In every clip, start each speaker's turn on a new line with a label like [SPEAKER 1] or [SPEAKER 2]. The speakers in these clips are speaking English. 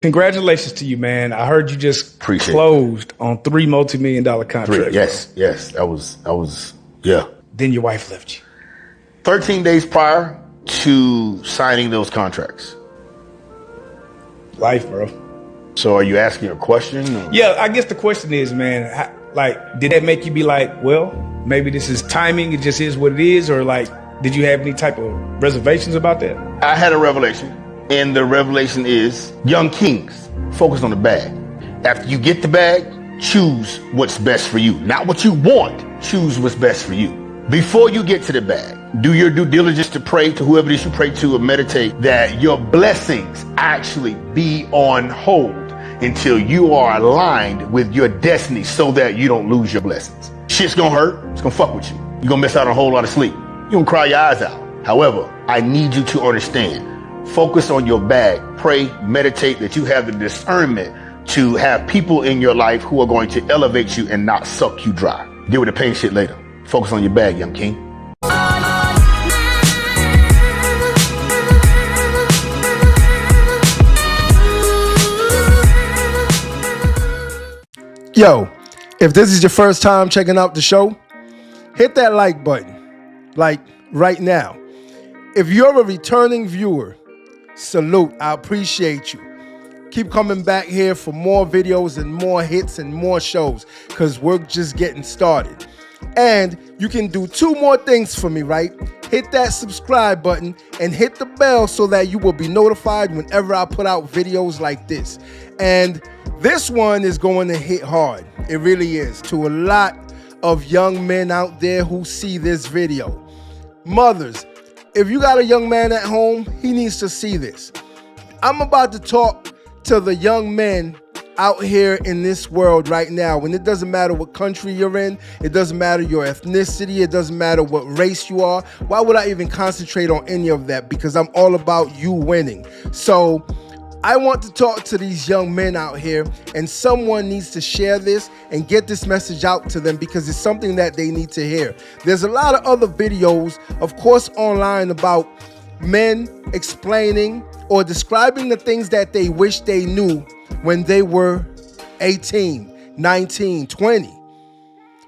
[SPEAKER 1] Congratulations to you, man. I heard you just closed on 3 multi-million-dollar contracts.
[SPEAKER 2] Yes. I was.
[SPEAKER 1] Then your wife left you.
[SPEAKER 2] 13 days prior to signing those contracts.
[SPEAKER 1] Life, bro.
[SPEAKER 2] So are you asking a question? Or?
[SPEAKER 1] Yeah, I guess the question is, man, did that make you be like, well, maybe this is timing, it just is what it is? Or did you have any type of reservations about that?
[SPEAKER 2] I had a revelation, and the revelation is young kings, focus on the bag. After you get the bag, choose what's best for you. Not what you want, choose what's best for you. Before you get to the bag, do your due diligence to pray to whoever it is you pray to, or meditate that your blessings actually be on hold until you are aligned with your destiny so that you don't lose your blessings. Shit's gonna hurt, it's gonna fuck with you. You're gonna miss out on a whole lot of sleep. You're gonna cry your eyes out. However, I need you to understand, focus on your bag, pray, meditate, that you have the discernment to have people in your life who are going to elevate you and not suck you dry. Deal with the pain shit later. Focus on your bag, young king.
[SPEAKER 3] Yo, if this is your first time checking out the show, hit that like button, right now. If you're a returning viewer, salute, I appreciate you. Keep coming back here for more videos and more hits and more shows, because we're just getting started. And you can do 2 more things for me, right? Hit that subscribe button and hit the bell so that you will be notified whenever I put out videos like this. And this one is going to hit hard. It really is. To a lot of young men out there who see this video. Mothers, if you got a young man at home, he needs to see this. I'm about to talk to the young men out here in this world right now, and it doesn't matter what country you're in, it doesn't matter your ethnicity, it doesn't matter what race you are. Why would I even concentrate on any of that? Because I'm all about you winning. So I want to talk to these young men out here, and someone needs to share this and get this message out to them, because it's something that they need to hear. There's a lot of other videos, of course, online about men explaining or describing the things that they wish they knew when they were 18, 19, 20.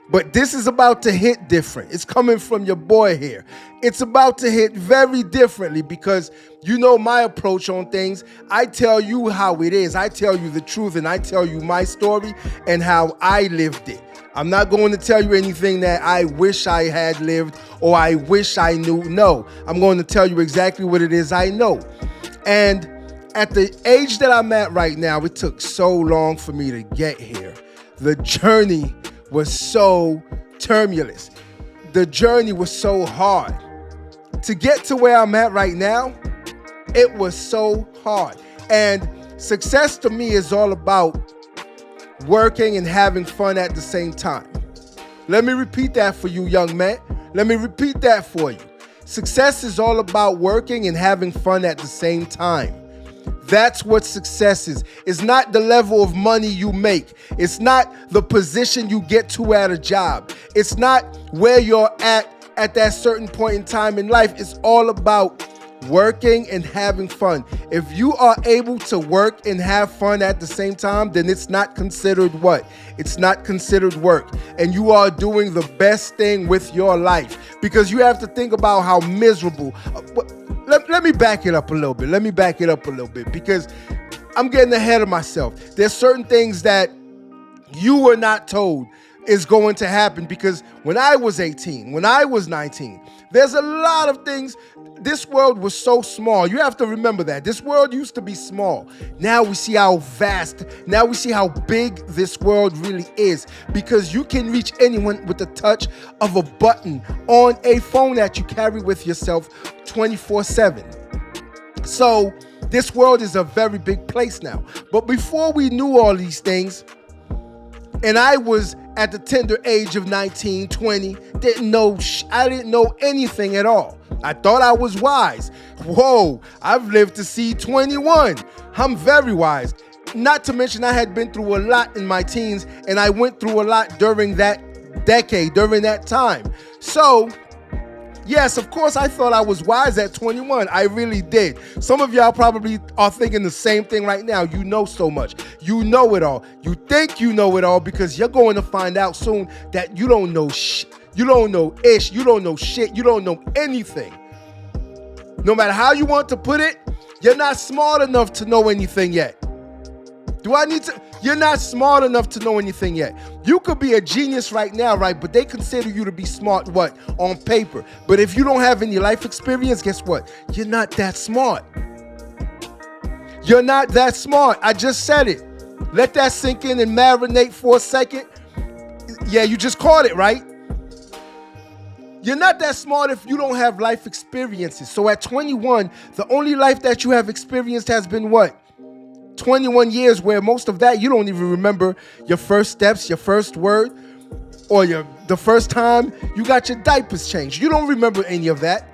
[SPEAKER 3] But this is about to hit different. It's coming from your boy here. It's about to hit very differently, because you know my approach on things. I tell you how it is. I tell you the truth, and I tell you my story and how I lived it. I'm not going to tell you anything that I wish I had lived or I wish I knew. No, I'm going to tell you exactly what it is I know. And at the age that I'm at right now, it took so long for me to get here. The journey was so tumultuous. The journey was so hard. To get to where I'm at right now, it was so hard. And success to me is all about working and having fun at the same time. Let me repeat that for you, young man. Let me repeat that for you. Success is all about working and having fun at the same time. That's what success is. It's not the level of money you make. It's not the position you get to at a job. It's not where you're at that certain point in time in life. It's all about working and having fun. If you are able to work and have fun at the same time, then it's not considered what? It's not considered work. And you are doing the best thing with your life, because you have to think about how miserable. Let me back it up a little bit. Because I'm getting ahead of myself. There's certain things that you were not told is going to happen, because when I was 18, when I was 19, there's a lot of things. This world was so small. You have to remember that. This world used to be small. Now we see how vast, now we see how big this world really is, because you can reach anyone with the touch of a button on a phone that you carry with yourself 24/7. So this world is a very big place now. But before we knew all these things, and I was at the tender age of 19, 20, I didn't know anything at all. I thought I was wise. Whoa, I've lived to see 21. I'm very wise. Not to mention I had been through a lot in my teens, and I went through a lot during that decade, during that time. So Yes, of course, I thought I was wise at 21. I really did. Some of y'all probably are thinking the same thing right now. You know so much. You know it all. You think you know it all because you're going to find out soon that you don't know you don't know ish. You don't know shit. You don't know anything. No matter how you want to put it, you're not smart enough to know anything yet. Do I need to? You're not smart enough to know anything yet. You could be a genius right now, right? But they consider you to be smart, what? On paper. But if you don't have any life experience, guess what? You're not that smart. You're not that smart. I just said it. Let that sink in and marinate for a second. Yeah, you just caught it, right? You're not that smart if you don't have life experiences. So at 21, the only life that you have experienced has been what? 21 years, where most of that you don't even remember your first steps, your first word, or the first time you got your diapers changed. You don't remember any of that.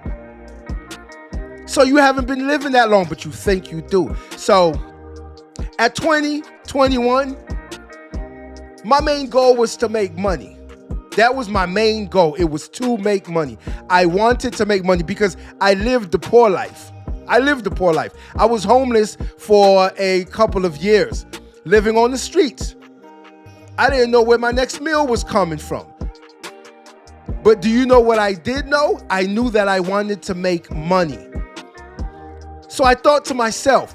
[SPEAKER 3] So you haven't been living that long, but you think you do. So at 20, 21, my main goal was to make money. That was my main goal. It was to make money. I wanted to make money because I lived the poor life. I was homeless for a couple of years, living on the streets. I didn't know where my next meal was coming from. But do you know what I did know? I knew that I wanted to make money. So I thought to myself,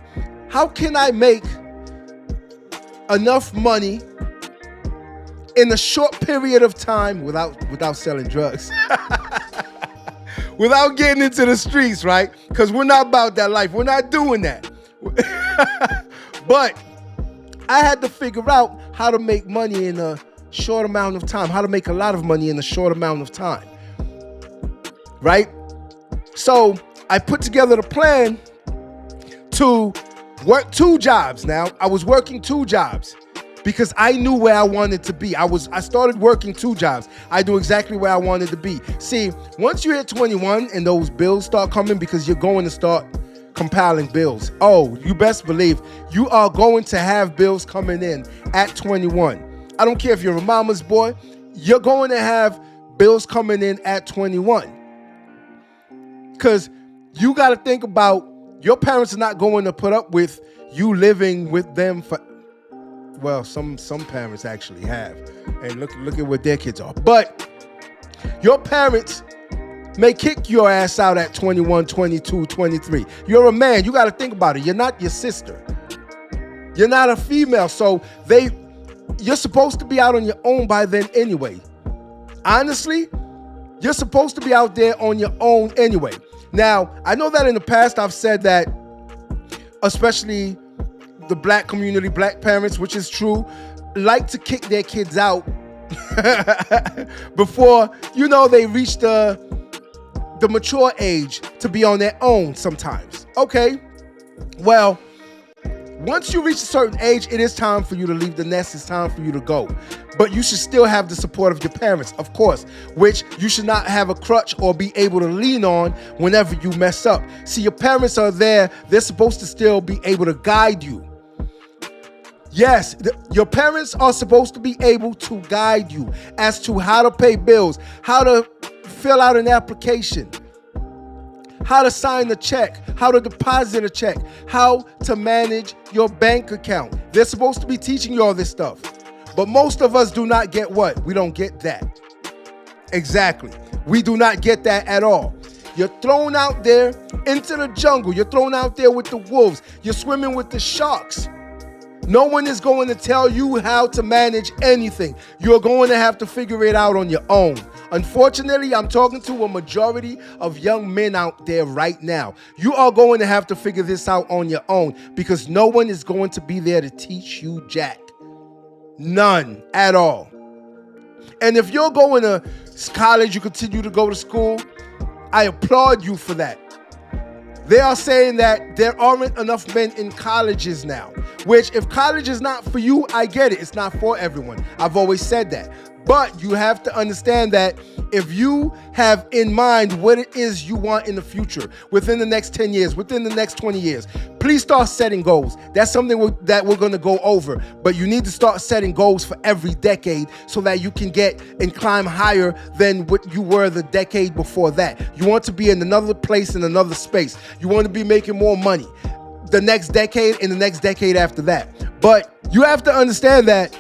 [SPEAKER 3] how can I make enough money in a short period of time without selling drugs? Without getting into the streets, right? Because we're not about that life. We're not doing that. But I had to figure out how to make money in a short amount of time, how to make a lot of money in a short amount of time, right? So I put together the plan to work 2 jobs. Now, I was working 2 jobs because I knew where I wanted to be. I started working 2 jobs. I knew exactly where I wanted to be. See, once you hit 21 and those bills start coming, because you're going to start compiling bills. Oh, you best believe you are going to have bills coming in at 21. I don't care if you're a mama's boy, you're going to have bills coming in at 21. Because you got to think about, your parents are not going to put up with you living with them for, well, some parents actually have. And look at what their kids are. But your parents may kick your ass out at 21, 22, 23. You're a man. You got to think about it. You're not your sister. You're not a female. So you're supposed to be out on your own by then anyway. Honestly, you're supposed to be out there on your own anyway. Now, I know that in the past I've said that, especially the black community, black parents, which is true, like to kick their kids out before, they reach the mature age to be on their own sometimes. Okay, well, once you reach a certain age, it is time for you to leave the nest. It's time for you to go. But you should still have the support of your parents, of course, which you should not have a crutch or be able to lean on whenever you mess up. See, your parents are there. They're supposed to still be able to guide you. Yes, your parents are supposed to be able to guide you as to how to pay bills, how to fill out an application, how to sign a check, how to deposit a check, how to manage your bank account. They're supposed to be teaching you all this stuff. But most of us do not get what? We don't get that. Exactly. We do not get that at all. You're thrown out there into the jungle. You're thrown out there with the wolves. You're swimming with the sharks. No one is going to tell you how to manage anything. You're going to have to figure it out on your own. Unfortunately, I'm talking to a majority of young men out there right now. You are going to have to figure this out on your own because no one is going to be there to teach you jack. None at all. And if you're going to college, you continue to go to school, I applaud you for that. They are saying that there aren't enough men in colleges now, which if college is not for you, I get it. It's not for everyone. I've always said that. But you have to understand that if you have in mind what it is you want in the future, within the next 10 years, within the next 20 years, please start setting goals. That's something that we're going to go over. But you need to start setting goals for every decade so that you can get and climb higher than what you were the decade before that. You want to be in another place, in another space. You want to be making more money the next decade and the next decade after that. But you have to understand that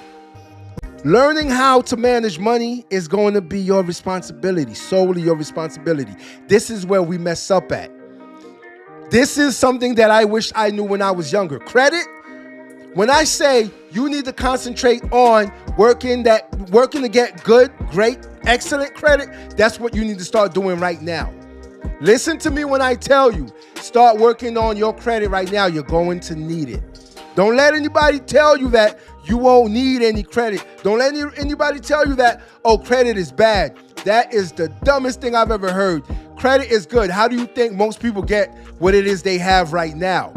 [SPEAKER 3] learning how to manage money is going to be your responsibility, solely your responsibility. This is where we mess up at. This is something that I wish I knew when I was younger. Credit, when I say you need to concentrate on working to get good, great, excellent credit, that's what you need to start doing right now. Listen to me when I tell you, start working on your credit right now. You're going to need it. Don't let anybody tell you that you won't need any credit. Don't let anybody tell you that, oh, credit is bad. That is the dumbest thing I've ever heard. Credit is good. How do you think most people get what it is they have right now?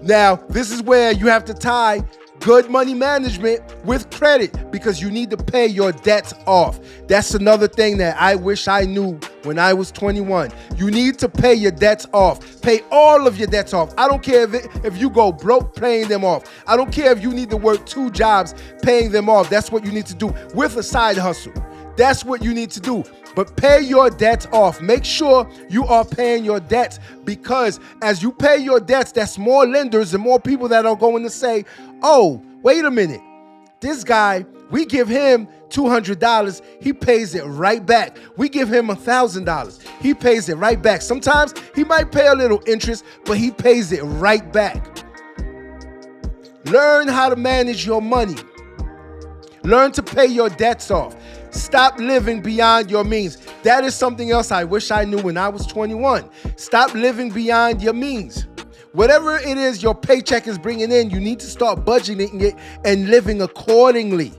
[SPEAKER 3] Now, this is where you have to tie good money management with credit, because you need to pay your debts off. That's another thing that I wish I knew when I was 21. You need to pay your debts off. Pay all of your debts off. I don't care if you go broke paying them off. I don't care if you need to work 2 jobs paying them off. That's what you need to do with a side hustle. That's what you need to do. But pay your debts off. Make sure you are paying your debts, because as you pay your debts, that's more lenders and more people that are going to say, oh, wait a minute. This guy, we give him $200, he pays it right back. We give him $1,000, he pays it right back. Sometimes he might pay a little interest, but he pays it right back. Learn how to manage your money. Learn to pay your debts off. Stop living beyond your means. That is something else I wish I knew when I was 21. Stop living beyond your means. Whatever it is your paycheck is bringing in, you need to start budgeting it and living accordingly.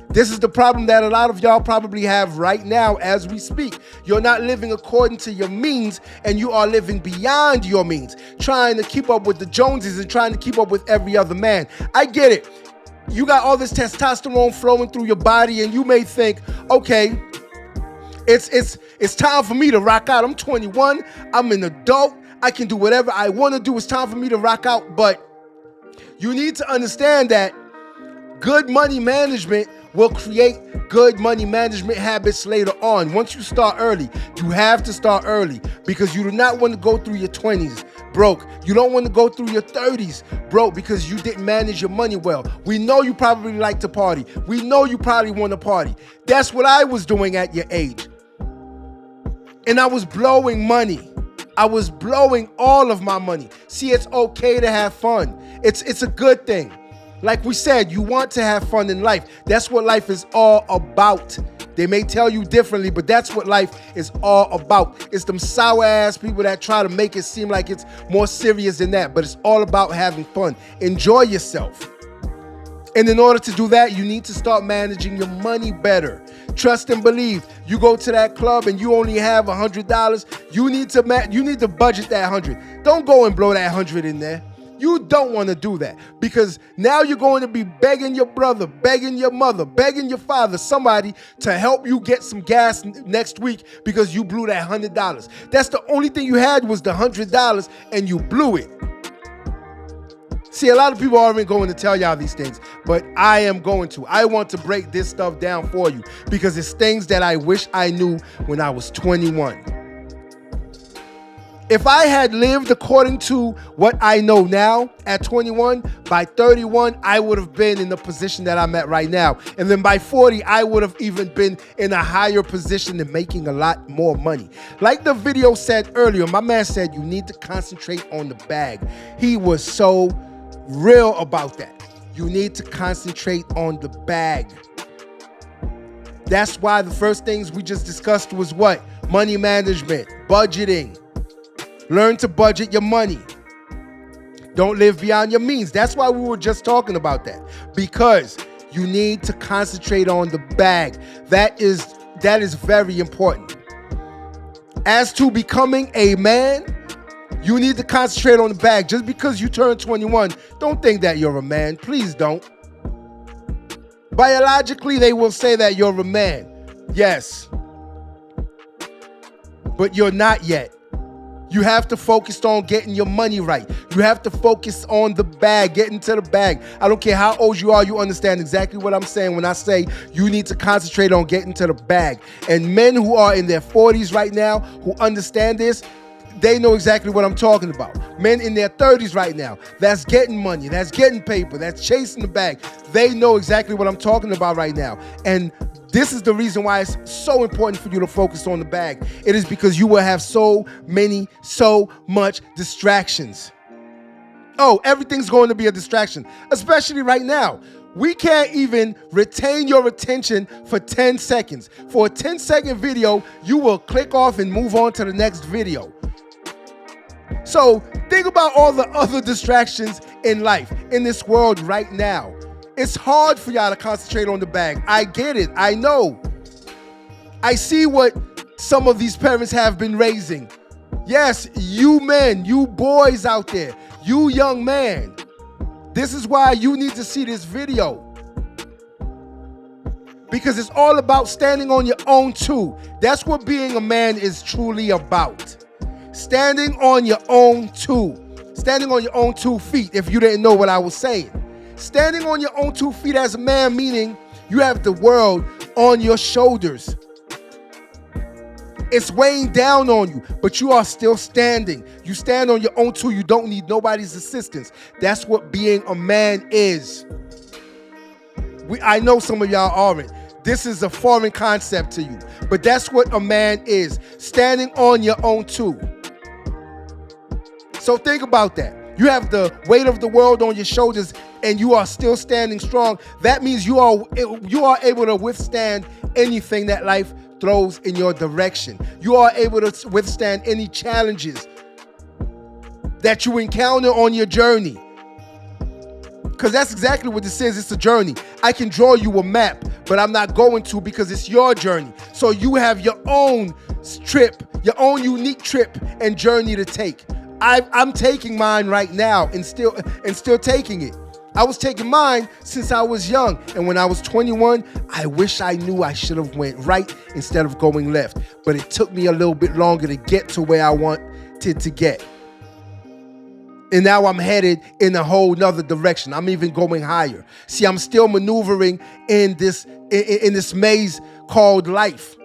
[SPEAKER 3] This is the problem that a lot of y'all probably have right now as we speak. You're not living according to your means, and you are living beyond your means, trying to keep up with the Joneses and trying to keep up with every other man. I get it. You got all this testosterone flowing through your body, and you may think, okay, it's time for me to rock out. I'm 21. I'm an adult. I can do whatever I want to do. It's time for me to rock out. But you need to understand that good money management will create good money management habits later on. Once you start early, you have to start early, because you do not want to go through your 20s broke. You don't want to go through your 30s broke because you didn't manage your money well. We know you probably like to party. We know you probably want to party. That's what I was doing at your age. And I was blowing money. I was blowing all of my money. See, it's okay to have fun. It's a good thing. Like we said, you want to have fun in life. That's what life is all about. They may tell you differently, but that's what life is all about. It's them sour ass people that try to make it seem like it's more serious than that, but it's all about having fun. Enjoy yourself. And in order to do that, you need to start managing your money better. Trust and believe. You go to that club and you only have $100. You need to budget that $100. Don't go and blow that $100 in there. You don't want to do that, because now you're going to be begging your brother, begging your mother, begging your father, somebody to help you get some gas next week because you blew that $100. That's the only thing you had was the $100, and you blew it. See, a lot of people aren't going to tell y'all these things, but I am going to. I want to break this stuff down for you, because it's things that I wish I knew when I was 21. If I had lived according to what I know now at 21, by 31, I would have been in the position that I'm at right now. And then by 40, I would have even been in a higher position and making a lot more money. Like the video said earlier, my man said you need to concentrate on the bag. He was so real about that. You need to concentrate on the bag. That's why the first things we just discussed was what? Money management, budgeting. Learn to budget your money. Don't live beyond your means. That's why we were just talking about that. Because you need to concentrate on the bag. That is very important. As to becoming a man, you need to concentrate on the bag. Just because you turn 21, don't think that you're a man. Please don't. Biologically, they will say that you're a man. Yes. But you're not yet. You have to focus on getting your money right. You have to focus on the bag, getting to the bag. I don't care how old you are, you understand exactly what I'm saying when I say you need to concentrate on getting to the bag. And men who are in their 40s right now, who understand this, they know exactly what I'm talking about. Men in their 30s right now, that's getting money, that's getting paper, that's chasing the bag. They know exactly what I'm talking about right now. And this is the reason why it's so important for you to focus on the bag. It is because you will have so much distractions. Oh, everything's going to be a distraction, especially right now. We can't even retain your attention for 10 seconds. For a 10-second video, you will click off and move on to the next video. So think about all the other distractions in life, in this world right now. It's hard for y'all to concentrate on the bag. I get it. I know. I see what some of these parents have been raising. Yes, you men, you boys out there, you young man. This is why you need to see this video. Because it's all about standing on your own too. That's what being a man is truly about. Standing on your own too. Standing on your own 2 feet, if you didn't know what I was saying. Standing on your own 2 feet as a man, meaning you have the world on your shoulders. It's weighing down on you, but you are still standing. You stand on your own too. You don't need nobody's assistance. That's what being a man is. I know some of y'all aren't. This is a foreign concept to you, but that's what a man is. Standing on your own too. So think about that. You have the weight of the world on your shoulders and you are still standing strong. That means you are able to withstand anything that life throws in your direction. You are able to withstand any challenges that you encounter on your journey. Because that's exactly what this is. It's a journey. I can draw you a map, but I'm not going to because it's your journey. So you have your own trip, your own unique trip and journey to take. I'm taking mine right now and still taking it. I was taking mine since I was young. And when I was 21, I wish I knew I should have went right instead of going left. But it took me a little bit longer to get to where I wanted to get. And now I'm headed in a whole nother direction. I'm even going higher. See, I'm still maneuvering in this maze called life.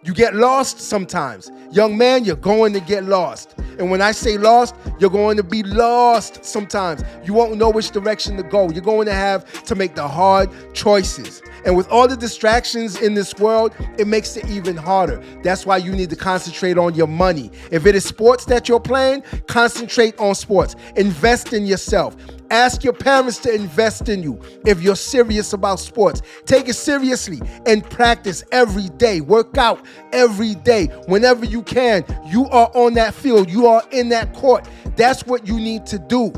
[SPEAKER 3] You get lost sometimes. Young man, you're going to get lost. And when I say lost, you're going to be lost sometimes. You won't know which direction to go. You're going to have to make the hard choices. And with all the distractions in this world, it makes it even harder. That's why you need to concentrate on your money. If it is sports that you're playing, concentrate on sports. Invest in yourself. Ask your parents to invest in you if you're serious about sports. Take it seriously and practice every day. Work out every day. Whenever you can, you are on that field. You are in that court. That's what you need to do.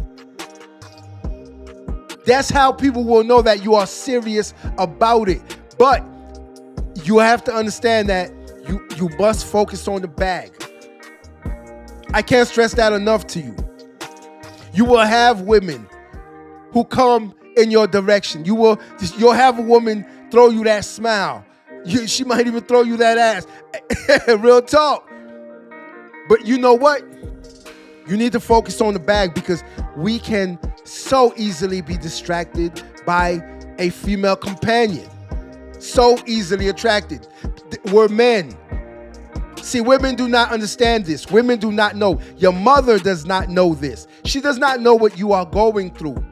[SPEAKER 3] That's how people will know that you are serious about it. But you have to understand that you must focus on the bag. I can't stress that enough to you. You will have women who come in your direction. You'll have a woman throw you that smile. She might even throw you that ass. Real talk. But you know what? You need to focus on the bag because we can so easily be distracted by a female companion. So easily attracted. We're men. See, women do not understand this. Women do not know. Your mother does not know this. She does not know what you are going through.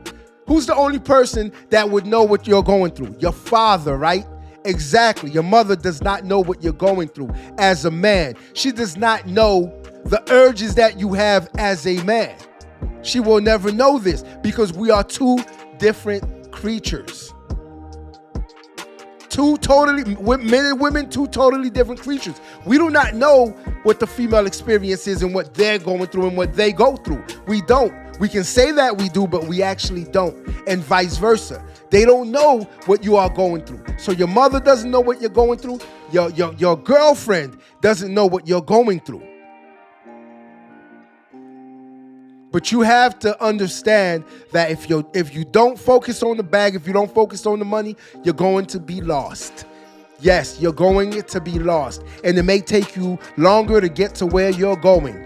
[SPEAKER 3] Who's the only person that would know what you're going through? Your father, right? Exactly. Your mother does not know what you're going through as a man. She does not know the urges that you have as a man. She will never know this because we are two different creatures. Men and women, two totally different creatures. We do not know what the female experience is and what they're going through and what they go through. We don't. We can say that we do, but we actually don't. And vice versa. They don't know what you are going through. So your mother doesn't know what you're going through. Your girlfriend doesn't know what you're going through. But you have to understand that if you don't focus on the bag, if you don't focus on the money, you're going to be lost. Yes, you're going to be lost. And it may take you longer to get to where you're going.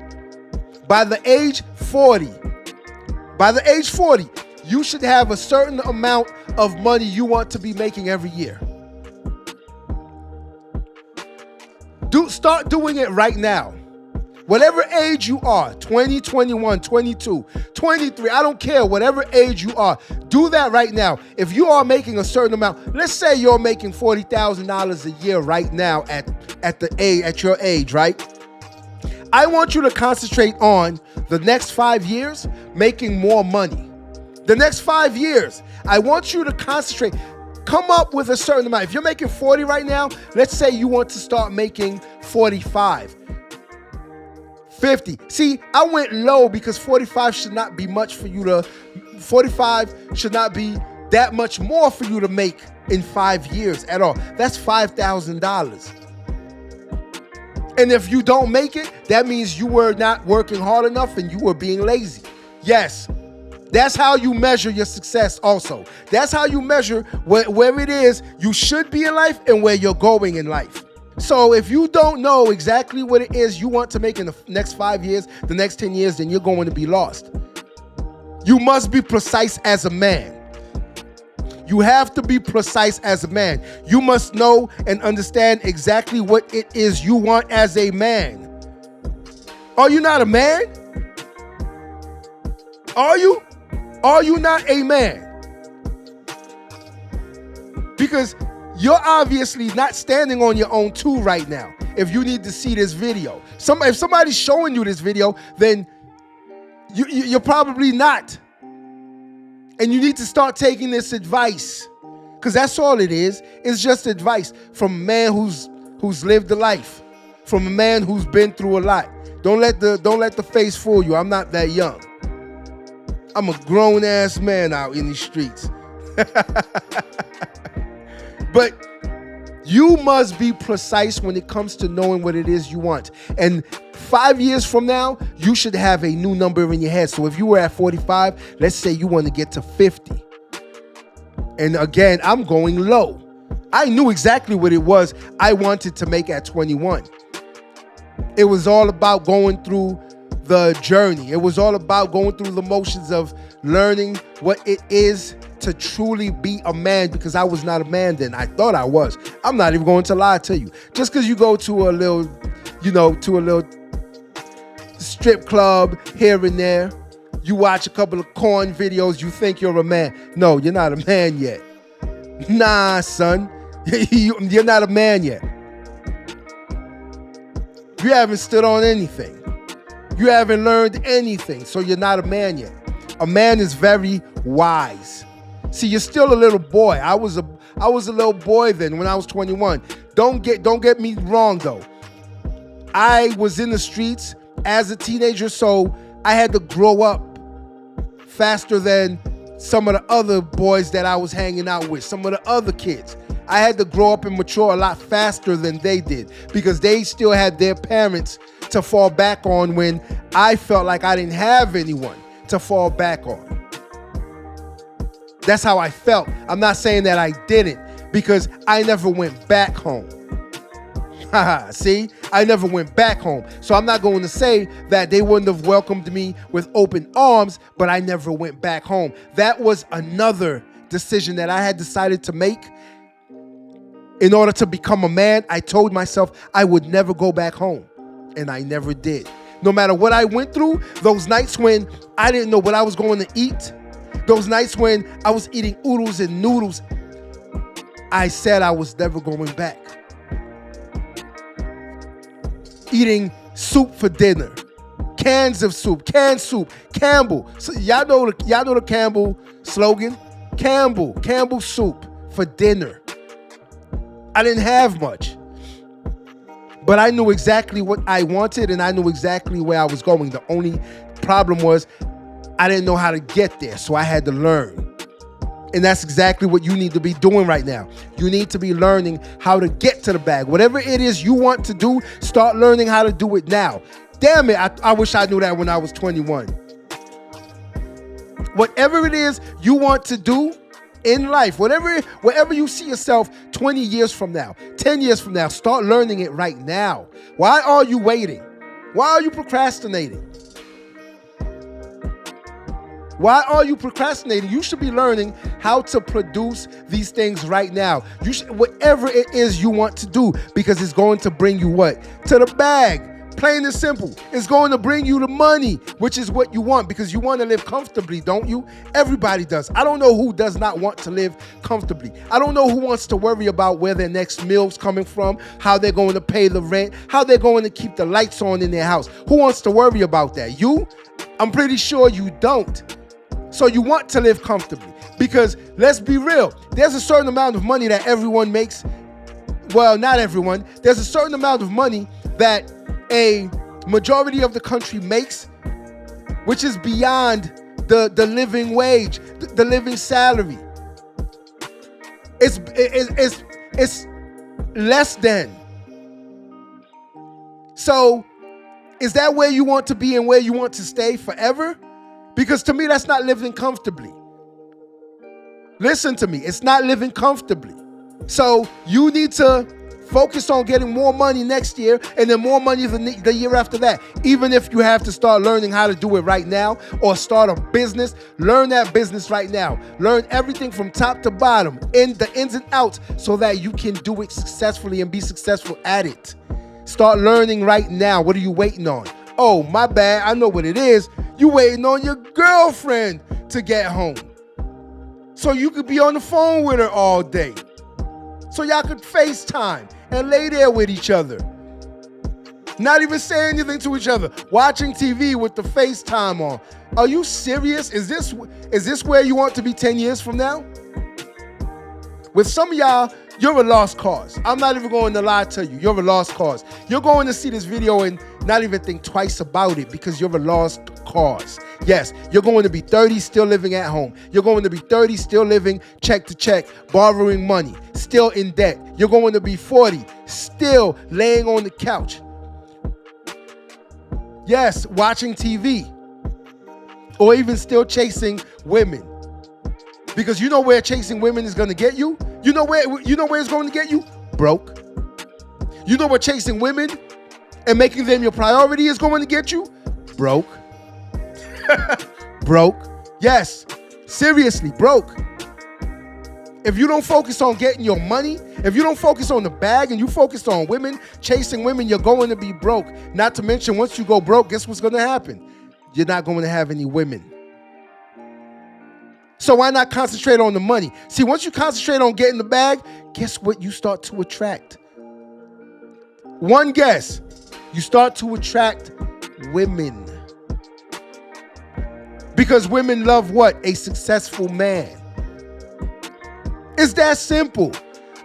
[SPEAKER 3] By the age 40, you should have a certain amount of money you want to be making every year. Start doing it right now. Whatever age you are, 20, 21, 22, 23, I don't care, whatever age you are, do that right now. If you are making a certain amount, let's say you're making $40,000 a year right now at your age, right? I want you to concentrate on the next 5 years making more money. The next 5 years, I want you to concentrate. Come up with a certain amount. If you're making 40 right now, let's say you want to start making 45. 50. See, I went low because 45 should not be much for you to, 45 should not be that much more for you to make in 5 years at all. That's $5,000. And if you don't make it, that means you were not working hard enough and you were being lazy. Yes, that's how you measure your success also. That's how you measure where it is you should be in life and where you're going in life. So if you don't know exactly what it is you want to make in the next 5 years, the next 10 years, then you're going to be lost. You must be precise as a man. You have to be precise as a man. You must know and understand exactly what it is you want as a man. Are you not a man? Are you? Are you not a man? Because you're obviously not standing on your own two right now. If you need to see this video, if somebody's showing you this video, then you're probably not. And you need to start taking this advice, because that's all it is. It's just advice from a man who's lived a life, from a man who's been through a lot. Don't let the face fool you. I'm not that young. I'm a grown ass man out in these streets. But you must be precise when it comes to knowing what it is you want. And 5 years from now, you should have a new number in your head. So if you were at 45, let's say you want to get to 50. And again, I'm going low. I knew exactly what it was I wanted to make at 21. It was all about going through the journey. It was all about going through the motions of learning what it is to truly be a man, because I was not a man then. I thought I was. I'm not even going to lie to you. Just because you go to a little strip club here and there, you watch a couple of corn videos, you think you're a man. No, you're not a man yet. Nah, son. You're not a man yet. You haven't stood on anything. You haven't learned anything, so you're not a man yet. A man is very wise. See, you're still a little boy. I was a little boy then when I was 21. Don't get me wrong though. I was in the streets as a teenager, so I had to grow up faster than some of the other boys that I was hanging out with, some of the other kids. I had to grow up and mature a lot faster than they did, because they still had their parents to fall back on when I felt like I didn't have anyone to fall back on. That's how I felt. I'm not saying that I didn't, because I never went back home. See, I never went back home. So I'm not going to say that they wouldn't have welcomed me with open arms, but I never went back home. That was another decision that I had decided to make. In order to become a man, I told myself I would never go back home. And I never did. No matter what I went through, those nights when I didn't know what I was going to eat, those nights when I was eating oodles and noodles, I said I was never going back. Eating soup for dinner, cans of soup, canned soup, Campbell. So y'all know the Campbell slogan? Campbell soup for dinner. I didn't have much, but I knew exactly what I wanted and I knew exactly where I was going. The only problem was I didn't know how to get there, so I had to learn. And that's exactly what you need to be doing right now. You need to be learning how to get to the bag. Whatever it is you want to do, start learning how to do it now. Damn it, I wish I knew that when I was 21. Whatever it is you want to do in life, wherever you see yourself 20 years from now, 10 years from now, start learning it right now. Why are you waiting? Why are you procrastinating? Why are you procrastinating? You should be learning how to produce these things right now. You should, whatever it is you want to do, because it's going to bring you what? To the bag. Plain and simple. It's going to bring you the money, which is what you want, because you want to live comfortably, don't you? Everybody does. I don't know who does not want to live comfortably. I don't know who wants to worry about where their next meal's coming from, how they're going to pay the rent, how they're going to keep the lights on in their house. Who wants to worry about that? You? I'm pretty sure you don't. So you want to live comfortably, because let's be real. There's a certain amount of money that everyone makes. Well, not everyone. There's a certain amount of money that a majority of the country makes, which is beyond the living wage, the living salary. It's less than. So is that where you want to be and where you want to stay forever? Because to me, that's not living comfortably. Listen to me, it's not living comfortably. So you need to focus on getting more money next year, and then more money the year after that. Even if you have to start learning how to do it right now, or start a business, learn that business right now. Learn everything from top to bottom, in the ins and outs, so that you can do it successfully and be successful at it. Start learning right now. What are you waiting on? Oh, my bad, I know what it is. You waiting on your girlfriend to get home, so you could be on the phone with her all day, so y'all could FaceTime and lay there with each other. Not even saying anything to each other. Watching TV with the FaceTime on. Are you serious? Is this where you want to be 10 years from now? With some of y'all, you're a lost cause. I'm not even going to lie to you. You're a lost cause. You're going to see this video and not even think twice about it, because you're a lost cause. Yes, you're going to be 30 still living at home. You're going to be 30 still living check to check, borrowing money, still in debt. You're going to be 40 still laying on the couch. Yes, watching TV, or even still chasing women. Because you know where chasing women is going to get you? You know where it's going to get you? Broke. You know where chasing women and making them your priority is going to get you? Broke. Broke. Yes. Seriously, broke. If you don't focus on getting your money, if you don't focus on the bag and you focus on women, chasing women, you're going to be broke. Not to mention, once you go broke, guess what's going to happen? You're not going to have any women. So why not concentrate on the money? See, once you concentrate on getting the bag, guess what you start to attract? One guess. You start to attract women. Because women love what? A successful man. It's that simple.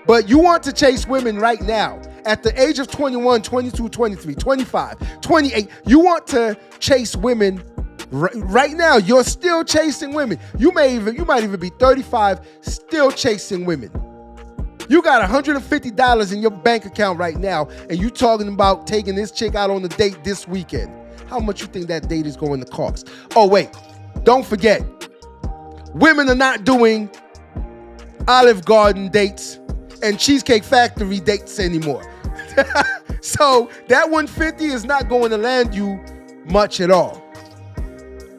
[SPEAKER 3] But you want to chase women right now. At the age of 21, 22, 23, 25, 28, you want to chase women right now. You're still chasing women. You might even be 35, still chasing women. You got $150 in your bank account right now, and you talking about taking this chick out on a date this weekend. How much you think that date is going to cost? Oh, wait. Don't forget, women are not doing Olive Garden dates and Cheesecake Factory dates anymore. So that $150 is not going to land you much at all.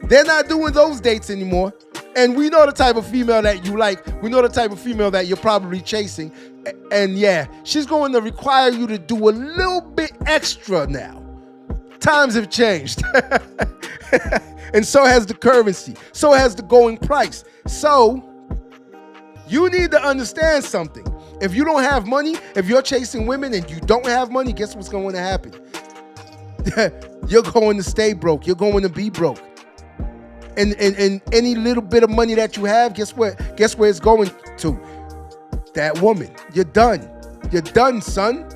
[SPEAKER 3] They're not doing those dates anymore. And we know the type of female that you like. We know the type of female that you're probably chasing. And yeah, she's going to require you to do a little bit extra now. Times have changed. And so has the currency. So has the going price. So you need to understand something. If you don't have money, if you're chasing women and you don't have money, guess what's going to happen? You're going to stay broke. You're going to be broke. And any little bit of money that you have, guess where it's going to? That woman. You're done. You're done, son.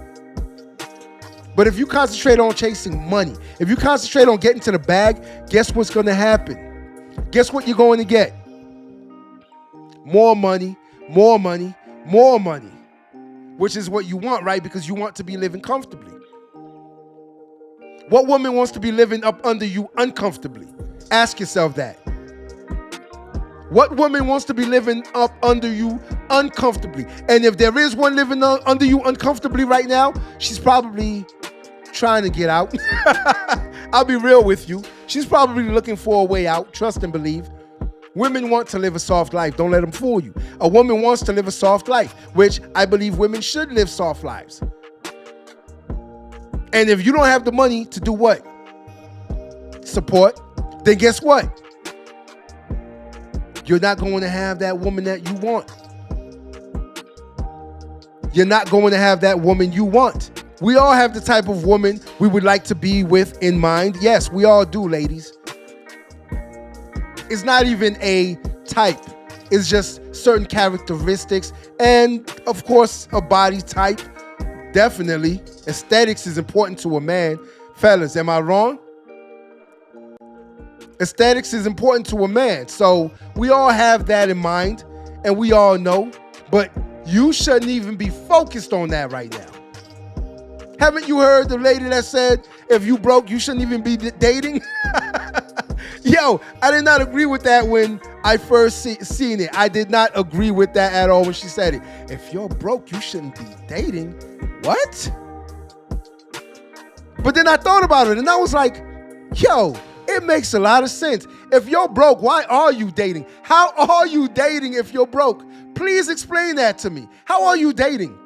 [SPEAKER 3] But if you concentrate on chasing money, if you concentrate on getting to the bag, guess what's going to happen? Guess what you're going to get? More money, more money, more money. Which is what you want, right? Because you want to be living comfortably. What woman wants to be living up under you uncomfortably? Ask yourself that. What woman wants to be living up under you uncomfortably? And if there is one living under you uncomfortably right now, she's probably trying to get out. I'll be real with you. She's probably looking for a way out. Trust and believe. Women want to live a soft life. Don't let them fool you. A woman wants to live a soft life, which I believe women should live soft lives. And if you don't have the money to do what? Support, then guess what? You're not going to have that woman that you want. You're not going to have that woman you want. We all have the type of woman we would like to be with in mind. Yes, we all do, ladies. It's not even a type. It's just certain characteristics and, of course, a body type. Definitely. Aesthetics is important to a man. Fellas, am I wrong? Aesthetics is important to a man. So we all have that in mind and we all know, but you shouldn't even be focused on that right now. Haven't you heard the lady that said, if you broke, you shouldn't even be dating? Yo, I did not agree with that when I first seen it. I did not agree with that at all when she said it. If you're broke, you shouldn't be dating. What? But then I thought about it and I was like, yo, it makes a lot of sense. If you're broke, why are you dating? How are you dating if you're broke? Please explain that to me. How are you dating?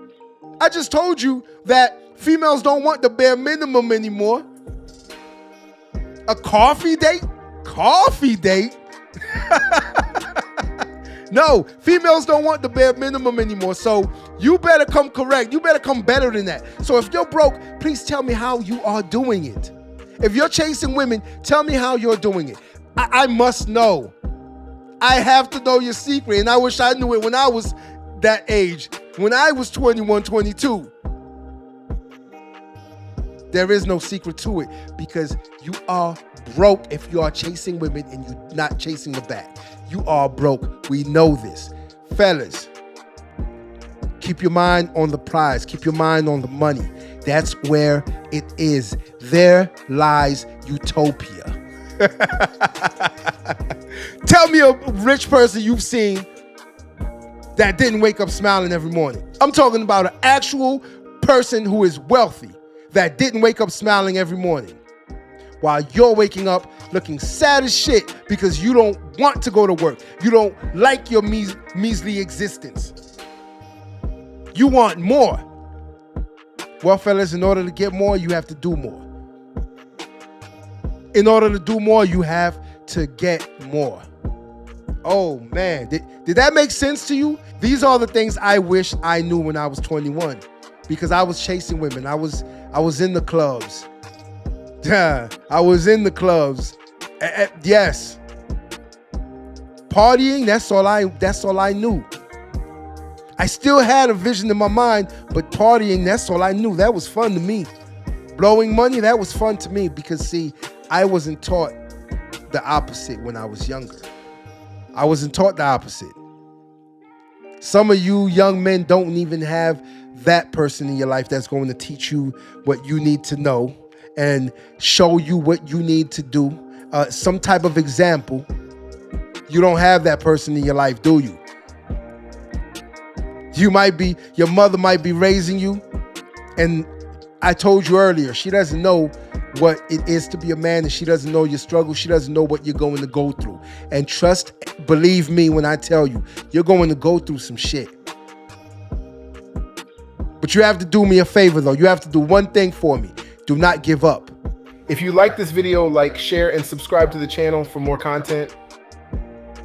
[SPEAKER 3] I just told you that females don't want the bare minimum anymore. A coffee date? Coffee date? No, females don't want the bare minimum anymore. So you better come correct. You better come better than that. So if you're broke, please tell me how you are doing it. If you're chasing women, tell me how you're doing it. I must know. I have to know your secret. And I wish I knew it when I was that age. When I was 21, 22. There is no secret to it because you are broke if you are chasing women and you're not chasing the bag. You are broke. We know this. Fellas, keep your mind on the prize. Keep your mind on the money. That's where it is. There lies utopia. Tell me a rich person you've seen that didn't wake up smiling every morning. I'm talking about an actual person who is wealthy that didn't wake up smiling every morning while you're waking up looking sad as shit because you don't want to go to work. You don't like your measly existence. You want more. Well, fellas, in order to get more, you have to do more. In order to do more, you have to get more. Oh, man. Did that make sense to you? These are the things I wish I knew when I was 21 because I was chasing women. I was in the clubs. I was in the clubs. Yes. Partying, that's all I knew. I still had a vision in my mind, but partying, that's all I knew. That was fun to me. Blowing money, that was fun to me because, see, I wasn't taught the opposite when I was younger. I wasn't taught the opposite. Some of you young men don't even have that person in your life that's going to teach you what you need to know and show you what you need to do. Some type of example. You don't have that person in your life, do you? Your mother might be raising you, and I told you earlier, she doesn't know what it is to be a man, and she doesn't know your struggle. She doesn't know what you're going to go through. And believe me when I tell you, you're going to go through some shit. But you have to do me a favor, though. You have to do one thing for me. Do not give up.
[SPEAKER 4] If you like this video, like, share, and subscribe to the channel for more content.